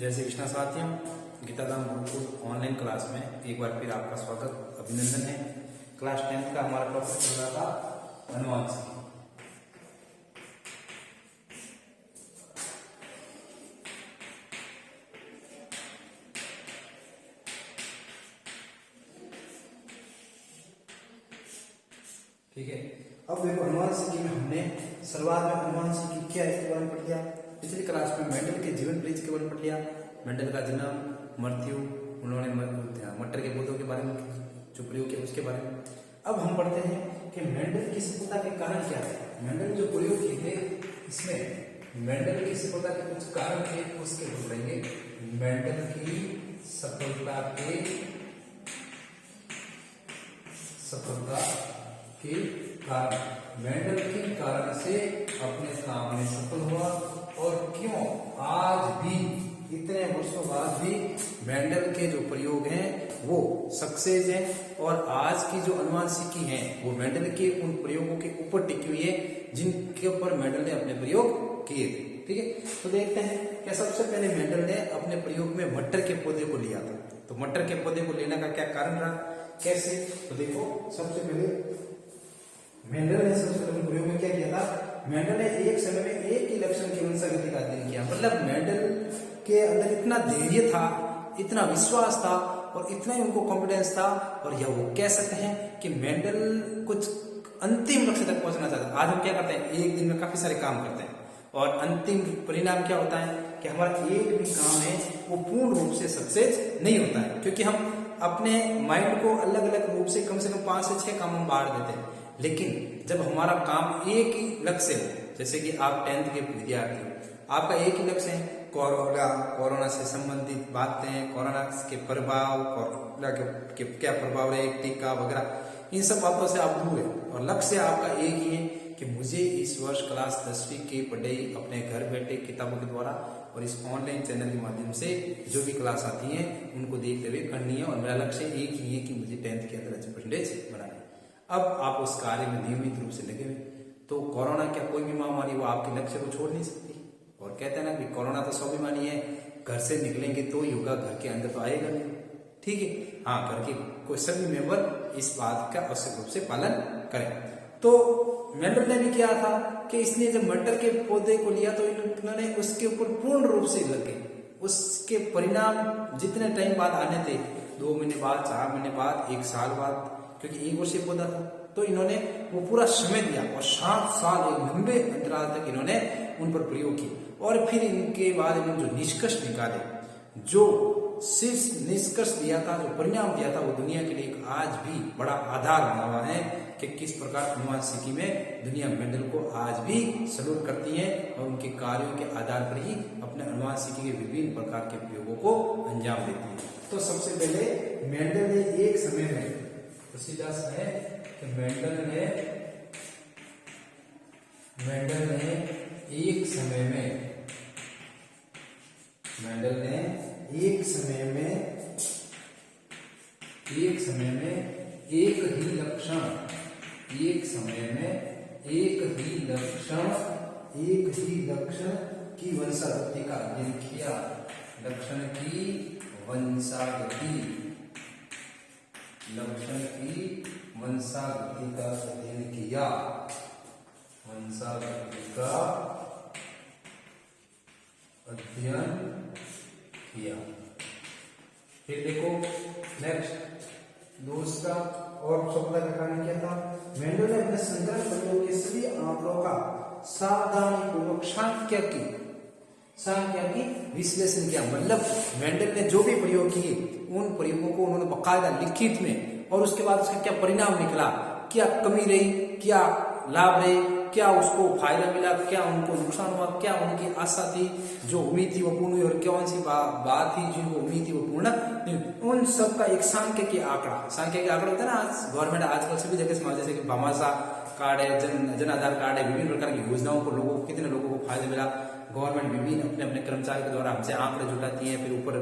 जय श्री कृष्णा साथियों, गीताधाम Gurukul online class में एक बार फिर आपका स्वागत अभिनंदन है। क्लास 10th का हमारा टॉपिक चल रहा था अनुवांशिकी। ठीक है, अब देखो अनुवांशिकी में हमने शुरुआत में अनुवांशिकी क्या है इसके बारे में पढ़ लिया। पिछली क्लास में मेंडल के जीवन परिचय के बारे में पढ़ लिया। मेंडल का जन्म, मृत्यु, उन्होंने मटर के पौधों के बारे में जो प्रयोग किया उसके बारे में। अब हम पढ़ते हैं कि मेंडल की सफलता के कारण क्या है। मेंडल जो प्रयोग किए थे इसमें मेंडल की सफलता के कुछ कारण थे, उसके बताएंगे। मेंडल की सफलता के कारण, मेंडल के कारण से अपने काम में सफल हुआ और क्यों आज भी इतने वर्षों बाद भी मेंडल के जो प्रयोग हैं वो सक्सेस हैं और आज की जो अनुवांशिकी है वो मेंडल के उन प्रयोगों के ऊपर टिकी हुई है जिनके ऊपर मेंडल ने अपने प्रयोग किए थे। ठीक है, तो देखते हैं कि सबसे पहले मेंडल ने अपने प्रयोग में मटर के पौधे को लिया था। तो मटर के पौधे को लेने का क्या कारण रहा, कैसे, तो देखो सबसे पहले मेंडल ने सबसे पहले प्रयोग में क्या किया था। मेंडल ने एक समय में एक ही लक्षण की वंशागति का अध्ययन किया। मतलब मेंडल के अंदर इतना धैर्य था, इतना विश्वास था और इतना ही उनको कॉन्फिडेंस था और यह वो कह सकते हैं कि मेंडल कुछ अंतिम लक्ष्य तक पहुंचना चाहता है। आज हम क्या करते हैं, एक दिन में काफी सारे काम करते हैं और अंतिम परिणाम क्या होता है कि हमारा एक भी काम है वो पूर्ण रूप से सक्सेस नहीं होता है, क्योंकि हम अपने माइंड को अलग अलग रूप से कम 5 से 6 काम हम बांट देते हैं। लेकिन जब हमारा काम एक ही लक्ष्य है, जैसे कि आप 10th के विद्यार्थी हो, आपका एक ही लक्ष्य है कोरोना से संबंधित बातें, कोरोना के प्रभाव, कोरोना के क्या प्रभाव है, टीका वगैरह, इन सब बातों से आप दूर है और लक्ष्य आपका एक ही है कि मुझे इस वर्ष क्लास 10वीं की पढ़ाई अपने घर बैठे किताबों के द्वारा और इस ऑनलाइन चैनल के माध्यम से जो भी क्लास आती है उनको देखते हुए करनी है और मेरा लक्ष्य एक ही है कि मुझे 10th के अंदर अच्छे परसेंटेज बनाना है। अब आप उस कार्य में नियमित रूप से लगे हुए, तो कोरोना क्या कोई भी महामारी वो आपके लक्ष्य को छोड़ नहीं सकती। और कहते हैं ना कि कोरोना तो स्वाभिमानी है, घर से निकलेंगे तो ही होगा, घर के अंदर तो आएगा नहीं। ठीक है, हाँ, घर के कोई सभी मेंबर इस बात का आवश्यक रूप से पालन करें। तो मेंडल ने भी किया था कि इसने जब मटर के पौधे को लिया तो इन्होंने उसके ऊपर पूर्ण रूप से लगे। उसके परिणाम जितने टाइम बाद आने थे, 2 महीने बाद, 4 महीने बाद, 1 साल बाद, क्योंकि 1 वर्षीय पौधा था, तो इन्होंने वो पूरा समय दिया और 7 साल एक लंबे अंतराल तक इन्होंने उन पर प्रयोग किए और फिर इनके बाद इन्होंने जो निष्कर्ष निकाले, जो शीर्ष निष्कर्ष दिया था, जो परिणाम दिया था, वो दुनिया के लिए एक आज भी बड़ा आधार बना हुआ है कि किस प्रकार अनुवांशिकी में दुनिया मेंडल को आज भी सलूट करती है और उनके कार्यों के आधार पर ही अपने अनुवांशिकी के विभिन्न प्रकार के प्रयोगों को अंजाम देती है। तो सबसे पहले मेंडल ने एक समय में, तो सीधा सा है कि मेंडल ने एक समय में एक ही लक्षण की वंशागति का अध्ययन किया। लक्षण की वंशागति का अध्ययन किया। फिर देखो नेक्स्ट दूसरा और सफलता का कारण क्या था। मेंडल ने अपने संग्रह प्रयोग के सभी आंकड़ों का सावधानीपूर्वक सांख्यिकी विश्लेषण किया। मतलब मेंडल ने जो भी प्रयोग किए उन प्रयोगों को उन्होंने बाकायदा लिखित में, और उसके बाद उसका क्या परिणाम निकला, क्या कमी रही, क्या लाभ रहे, क्या उसको फायदा मिला, क्या उनको नुकसान हुआ, क्या उनकी आशा थी, जो उम्मीद थी वो पूर्ण हुई और कौन सी बात थी जिनको उम्मीद थी वो पूर्ण नहीं, उन सब का एक सांख्यिकी आंकड़ा होता है ना। आज गवर्नमेंट आजकल सभी जगह जैसे कि भामाशाह कार्ड है, जन आधार कार्ड है, विभिन्न प्रकार की योजनाओं को लोगों को कितने लोगों को फायदा मिला, गवर्नमेंट विभिन्न अपने अपने कर्मचारी के द्वारा हमसे आंकड़े जुटाती है, फिर ऊपर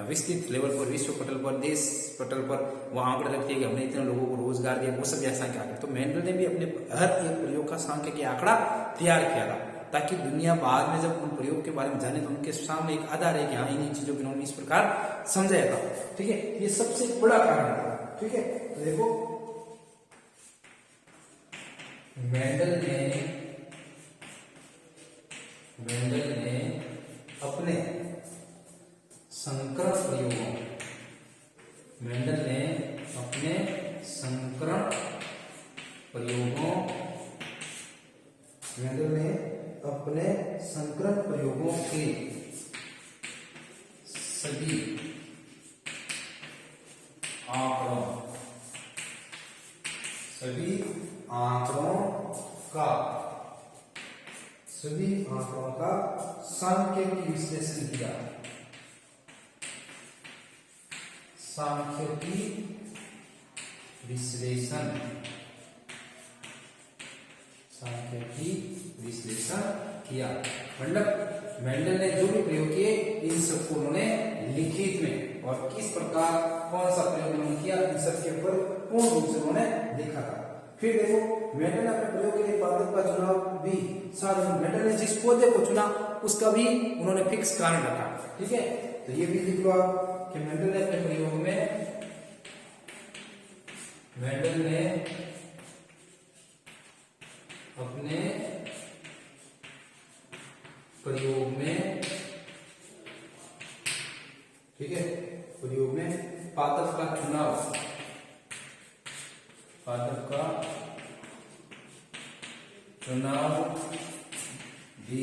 विस्तृत लेवल पर, विश्व पटल पर, देश पटल पर वो आंकड़े रखती है कि हमने इतने लोगों को रोजगार दिया, वो सब ऐसा के आंकड़े। तो मेंडल ने भी अपने हर एक प्रयोग का सांख्यिकी आंकड़ा तैयार किया था ताकि दुनिया बाद में जब उन प्रयोग के बारे में जाने तो उनके सामने एक आधार है कि हाँ इन्हीं चीजों को इन्होंने इस प्रकार समझाया था। ठीक है, ये सबसे बड़ा कारण था। ठीक है, तो देखो मेंडल ने अपने संकरण प्रयोगों के सभी आंकड़ों का सांख्यिकी विश्लेषण किया। मतलब मेंडल ने जो भी प्रयोग किए इन सबको उन्होंने लिखित में और किस प्रकार कौन सा प्रयोग उन्होंने किया इन सब के ऊपर पूर्ण रूप से उन्होंने लिखा था। फिर देखो मेंडल ने अपने प्रयोग के लिए पादप का चुनाव भी साधारण, मेंडल ने जिस पौधे को चुना उसका भी उन्होंने फिक्स कारण रखा। ठीक है, तो ये भी लिख लो आप कि मेंडल ने अपने प्रयोग में ठीक है प्रयोग में पादप का चुनाव भी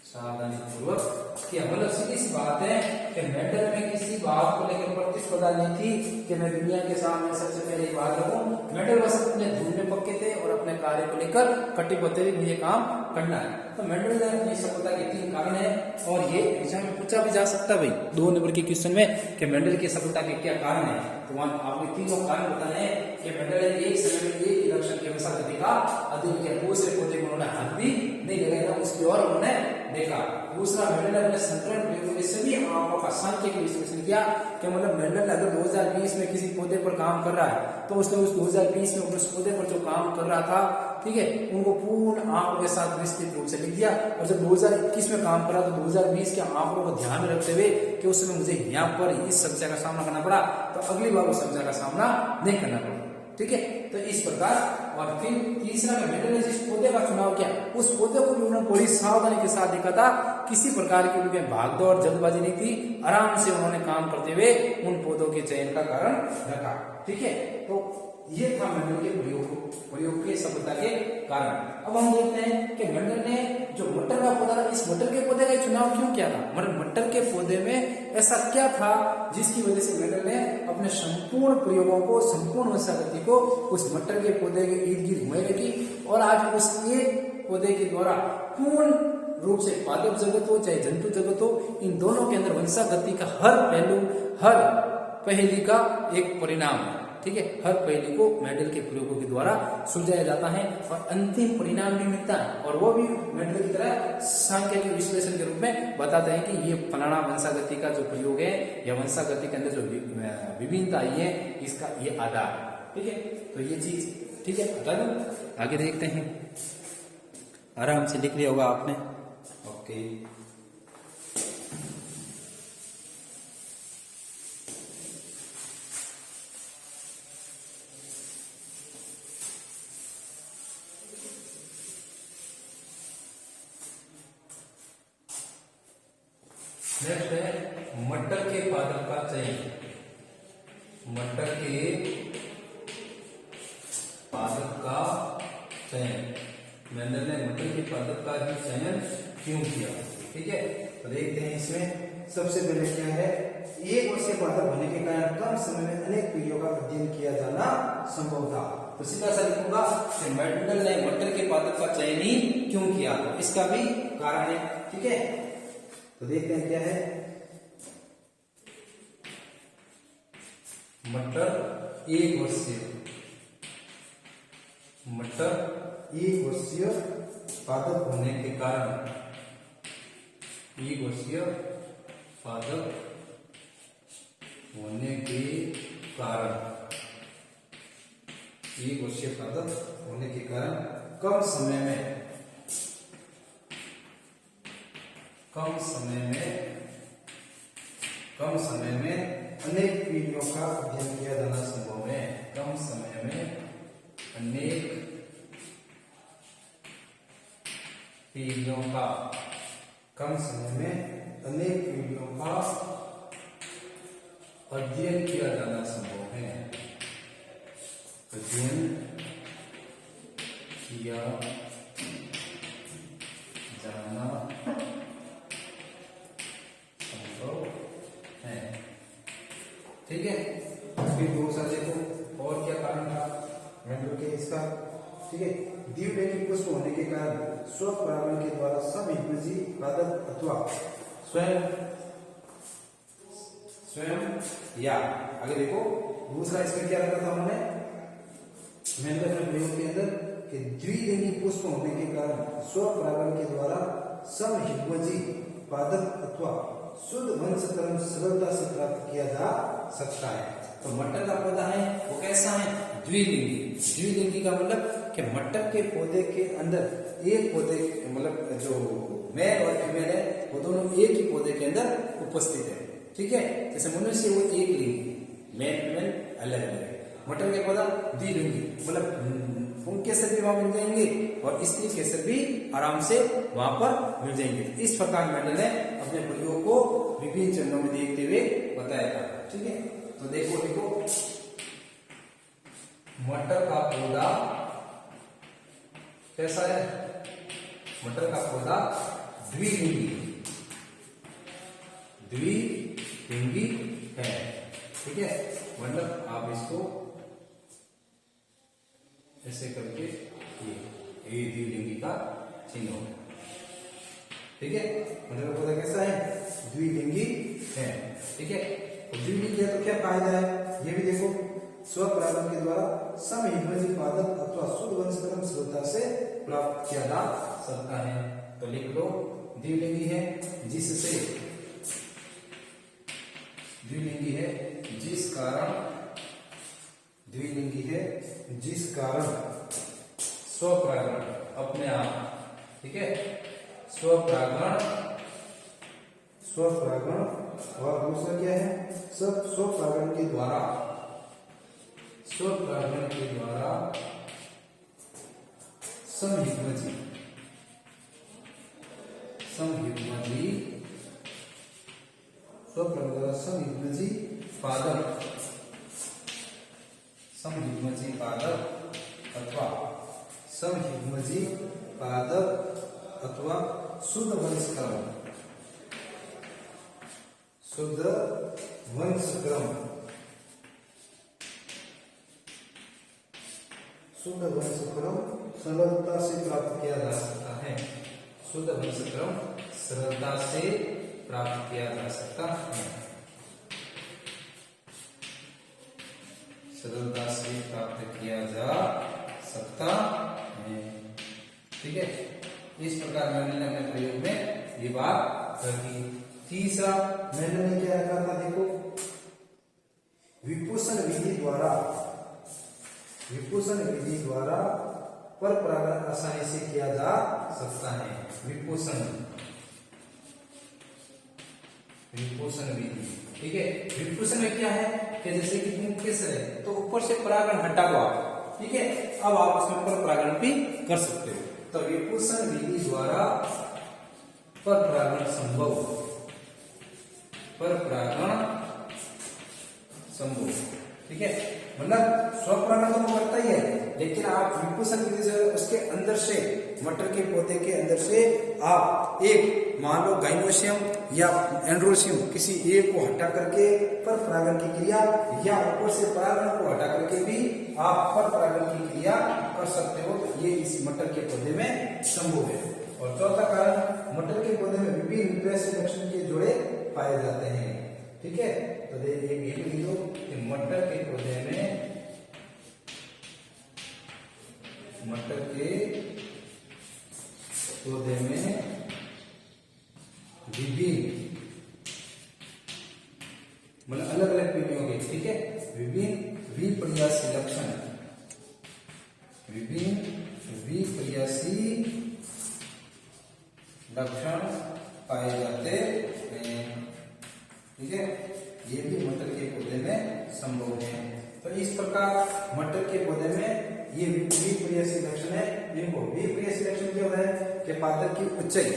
सावधानीपूर्वक किया। मतलब सीधी सी बात है कि मेंडल में किसी बात को लेकर प्रतिस्पर्धा नहीं थी कि मैं दुनिया के सामने सबसे पहले एक बात रखूं। मेंडल बस अपने धुन में पक्के थे और अपने कार्य को लेकर कटिबद्ध थे, मुझे काम करना है। तो मेंडल ने अपनी सफलता के 3 कारण है और ये एग्जाम में पूछा भी जा सकता है भाई 2 नंबर के क्वेश्चन में कि मेंडल की सफलता के क्या कारण है। तो वहां आपको 3 कारण बताने हैं कि मेंडल ने एक समय में एक लक्षण के अनुसार गति का अध्ययन किया, दूसरे पौधे को उन्होंने हाथ भी नहीं लगाया, उसकी ओर उन्होंने देखा। दूसरा मेंडल ने अपने संकरण प्रयोगों में सभी आंकड़ों का सांख्यिकी विश्लेषण किया कि मतलब मेंडल अगर 2020 में किसी पौधे पर काम कर रहा है तो उसने उस 2020 में उस पौधे पर जो काम कर रहा था, ठीक है, उनको पूर्ण आंकड़ों के साथ विस्तृत रूप से लिख दिया। और जब 2021 में काम करा तो 2020 के आंकड़ों को ध्यान में रखते हुए कि उस समय मुझे यहाँ पर इस समस्या का सामना करना पड़ा तो अगली बार उस समस्या का सामना नहीं करना पड़ा। ठीक है, तो इस प्रकार। और फिर तीसरा मेंडल ने जिस पौधे का चुनाव किया उस पौधे को भी उन्होंने बड़ी सावधानी के साथ देखा था, किसी प्रकार की उनके भागदौड़ जल्दबाजी नहीं थी, आराम से उन्होंने काम करते हुए उन पौधों के चयन का कारण रखा। ठीक है, तो ये था मेंडल के प्रयोग के सफलता के कारण। अब हम देखते हैं कि मेंडल ने जो मटर का पौधा था, इस मटर के पौधे का चुनाव क्यों किया था, मतलब मटर के पौधे में ऐसा क्या था जिसकी वजह से मेंडल ने अपने संपूर्ण प्रयोगों को, संपूर्ण वंशावृद्धि को उस मटर के पौधे के इर्द गिर्द घुमाई रखी और आज उस एक पौधे के द्वारा पूर्ण रूप से पादप जगत हो चाहे जंतु जगत हो, इन दोनों के अंदर वंशागति का हर पहलू, हर पहेली का एक परिणाम है। ठीक है, हर पहेली को मेंडल के प्रयोगों के द्वारा सुलझाया जाता है और अंतिम परिणाम भी मिलता है और वो भी मेंडल की तरह सांख्यिकी विश्लेषण के रूप में बताते हैं कि ये फलाना वंशागति का जो प्रयोग है या वंशागति के अंदर जो विभिन्नता आई है इसका ये आधार। ठीक है, तो ये चीज ठीक है, बता दो आगे देखते हैं। आराम से लिख लिया होगा आपने। ओके, नेक्स्ट है मटर के पादप का चयन। मटर के पादप का चयन, मेंडल ने मटर के पादप का ही चयन क्यों किया। ठीक है, तो देखते हैं इसमें सबसे पहले क्या है, एक वर्षीय पादप होने के कारण कम समय में अनेक पीढ़ियों का अध्ययन किया जाना संभव था। तो सीधा सा लिखूंगा कि मेंडल ने मटर के पादप का चयन ही क्यों किया, तो इसका भी कारण है। ठीक है, तो देखते हैं क्या है, मटर एक वर्षीय पादप होने के कारण, एक वर्षीय पादप होने के कारण, एक वर्षीय पादप होने के कारण कम समय में अनेक पीढ़ियों का अध्ययन किया जाना संभव है। कम समय में अनेक पीढ़ियों का अध्ययन किया जाना संभव है। अध्ययन किया जाना संभव है। ठीक है, फिर दूसरा देखो और क्या कारण था मेंडल के इसका। ठीक है, द्विलिंगी पुष्प होने के कारण स्वपरागण के द्वारा समयुग्मजी पादप अथवा स्वयं या आगे देखो दूसरा इसमें क्या रखा था हमने मेंडल के प्रयोग के अंदर कि द्विलिंगी पुष्प होने के कारण स्वपरागण के द्वारा समयुग्मजी पादप अथवा शुद्ध वंशक्रम सरलता से प्राप्त किया जा सकता है। तो मटर का पौधा है वो कैसा है? द्विलिंगी। द्विलिंगी का मतलब कि मटर के पौधे के अंदर एक पौधे मतलब जो मेल और फीमेल है वो दोनों एक ही पौधे के अंदर उपस्थित है। ठीक है, जैसे मनुष्य वो एक लिंगी, मेल फीमेल अलग अलग है। मटर के पौधा द्विलिंगी मतलब उनके केसर भी वहां मिल जाएंगे और स्त्री केसर भी आराम से वहां पर मिल जाएंगे। इस प्रकार मेंडल ने अपने प्रयोग को विभिन्न चरणों में देखते हुए बताया था। ठीक है, तो देखो मटर का पौधा कैसा है? मटर का पौधा द्विलिंगी है। ठीक है, मतलब आप इसको ऐसे करके ये द्विलिंगी का चिन्ह होगा। ठीक है, मटर का पौधा कैसा है? द्विलिंगी है। ठीक है, द्विलिंगी है तो क्या फायदा है ये भी देखो। स्वपरागण के द्वारा समयुग्मजी पादप अथवा शुद्ध वंशक्रम सरलता से प्राप्त किया जा सकता है। तो लिख लो द्विलिंगी है जिससे जिस कारण स्वपरागण अपने आप। ठीक है, स्वपरागण और दूसरा क्या है? स्वपरागण के द्वारा समयुग्मजी पादप अथवा शुद्ध वंशक्रम सरलता से प्राप्त किया जा सकता है। शुद्ध वंशक्रम सरलता से प्राप्त किया जा सकता है। ठीक है, इस प्रकार मेंडल ने अपने प्रयोग में ये बात रखी। तीसरा मेंडल ने क्या रखा था? देखो विपुषण विधि द्वारा पर परागण आसानी से किया जा सकता है। विपुषण विधि। ठीक है, विपुषण में क्या है कि जैसे कि केसर है तो ऊपर से परागण हटा हुआ। ठीक है, अब आप उसमें पर परागण भी कर सकते हो। तो विपुषण विधि द्वारा पर परागण संभव। ठीक है, मतलब स्वपरागण तो करता ही है, लेकिन आप विपुषण विधि से उसके अंदर से मटर के पौधे के अंदर से आप एक मान लो गाइनोसियम या एंड्रोसियम किसी एक को हटा करके पर परागण की क्रिया या ऊपर से परागण को हटा करके भी आप पर परागण की क्रिया कर सकते हो। तो ये इस मटर के पौधे में संभव है। और चौथा कारण, मटर के पौधे में विभिन्न प्रेषक लक्षण के जोड़े पाए जाते हैं। ठीक है, तो देखिए मटर के पौधे में विभिन्न मतलब अलग अलग पीढ़ियों के। ठीक है, विभिन्न विपर्यासी लक्षण, विभिन्न विपर्यासी लक्षण पाए जाते हैं। ठीक है, ये भी मटर के पौधे में संभव है। तो इस प्रकार मटर के पौधे में ये विपर्यासी लक्षण है। इनको विपर्यासी लक्षण क्या होता है कि पादप की ऊंचाई,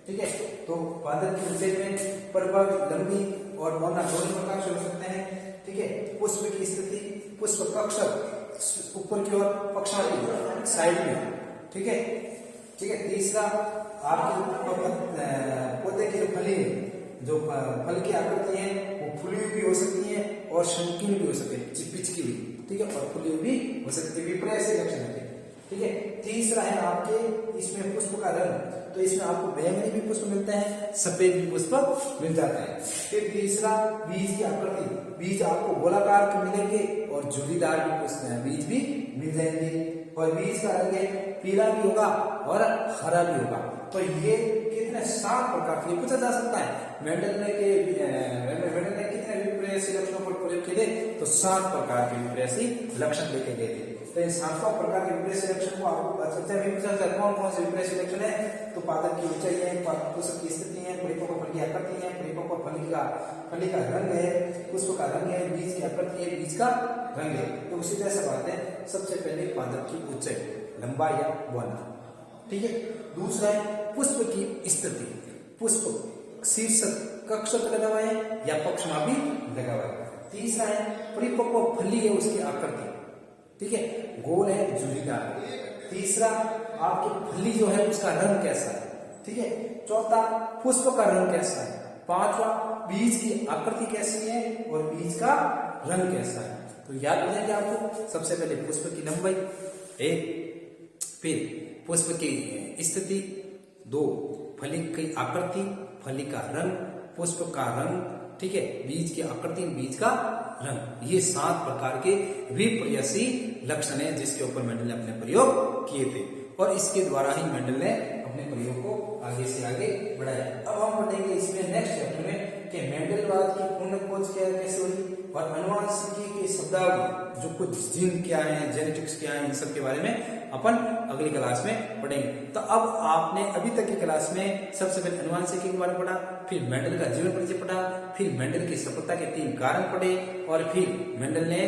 ठीक है, तो पादप की ऊंचाई में परिपक्व, लंबी और मोटा दोनों प्रकार से हो सकते हैं। ठीक है, पुष्प की स्थिति, पुष्प कक्षक ऊपर की ओर, पक्षार्थी साइड में। ठीक है, ठीक है। तीसरा, आपके पौधे की फली, जो फल की आकृति है वो फुली हुई भी हो सकती है और संकीर्ण भी हो सकती है, पिचकी हुई। ठीक है, और फुली हुई भी हो सकती है, विपर्यासी लक्षण है। ठीक है, तीसरा है आपके इसमें पुष्प का रंग, तो इसमें आपको बैंगनी भी पुष्प मिलते हैं, सफेद भी पुष्प मिल जाता है। फिर तीसरा, बीज की आकृति, बीज आपको गोलाकार के मिलेंगे और झुर्रीदार भी पुष्प बीज भी मिल जाएंगे, और बीज का रंग है पीला भी होगा और हरा भी होगा। तो ये कितने 7 प्रकार के पूछा जा सकता है। मेंडल ने कितने विपर्यासी लक्षणों पर प्रयोग किए? तो 7 प्रकार के विपर्यासी लक्षण लेके गए थे। तो इन 7 प्रकार के विपर्यासी लक्षण को आपको कौन कौन से विपर्यासी लक्षण है? तो पादप की ऊंचाई है, पुष्प की स्थिति है, परिपक्व फल की आकृति है, परिपक्व फली का रंग है, पुष्प का रंग है, बीज की आकृति है, बीज का रंग है। तो उसी तरह से बात है, सबसे पहले पादप की ऊंचाई, लंबा या बौना। ठीक है, दूसरा है पुष्प की स्थिति, पुष्प शीर्षक कक्षक लगा हुआ है या पक्षमापी लगा हुआ है। तीसरा है परिपक्व फली है, उसकी आकृति, ठीक है, गोल है, झुर्रीदार। तीसरा, आपकी फली जो है उसका रंग कैसा है। ठीक है, चौथा, पुष्प का रंग कैसा है। पांचवा, बीज की आकृति कैसी है और बीज का रंग कैसा है। तो याद रखेंगे आपको, सबसे पहले पुष्प की लंबाई 1, फिर पुष्प की स्थिति 2, फली की आकृति, फली का रंग, पुष्प का रंग, ठीक है, बीज की आकृति, बीज का रंग। ये 7 प्रकार के विपर्यासी लक्षण है जिसके ऊपर मेंडल ने अपने प्रयोग किए थे, और इसके द्वारा ही मेंडल ने अपने प्रयोग को आगे से आगे बढ़ाया। अब हम पढ़ेंगे इसमें नेक्स्ट चैप्टर में कि मेंडलवाद की पूर्ण खोज कैसे हुई और अनुवांशिकी की शब्दावली, जो कुछ जीन क्या है, जेनेटिक्स क्या है, इन सब के बारे में अपन अगली क्लास में पढ़ेंगे। तो अब आपने अभी तक की क्लास में सबसे पहले अनुवांशिकी के बारे में पढ़ा, फिर मेंडल का जीवन परिचय पढ़ा, फिर मेंडल की सफलता के 3 कारण पढ़े, और फिर मेंडल ने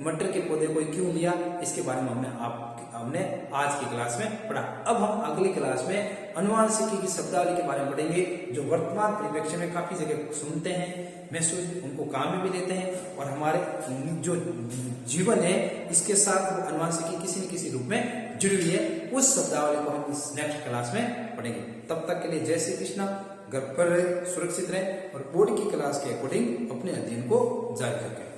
मटर के पौधे को क्यों लिया, इसके बारे में हमने आज की क्लास में पढ़ा। अब हम अगली क्लास में अनुवांशिकी की शब्दावली के बारे में पढ़ेंगे, जो वर्तमान परिप्रेक्ष्य में काफी जगह सुनते हैं, महसूस उनको काम में भी लेते हैं, और हमारे जो जीवन है इसके साथ वो अनुवांशिकी किसी न किसी रूप में जुड़ी हुई है। उस शब्दावली को हम इस नेक्स्ट क्लास में पढ़ेंगे। तब तक के लिए जय श्री कृष्णा, घर पर रहे, सुरक्षित रहे, और बोर्ड की क्लास के अकॉर्डिंग अपने अध्ययन को जारी रखें।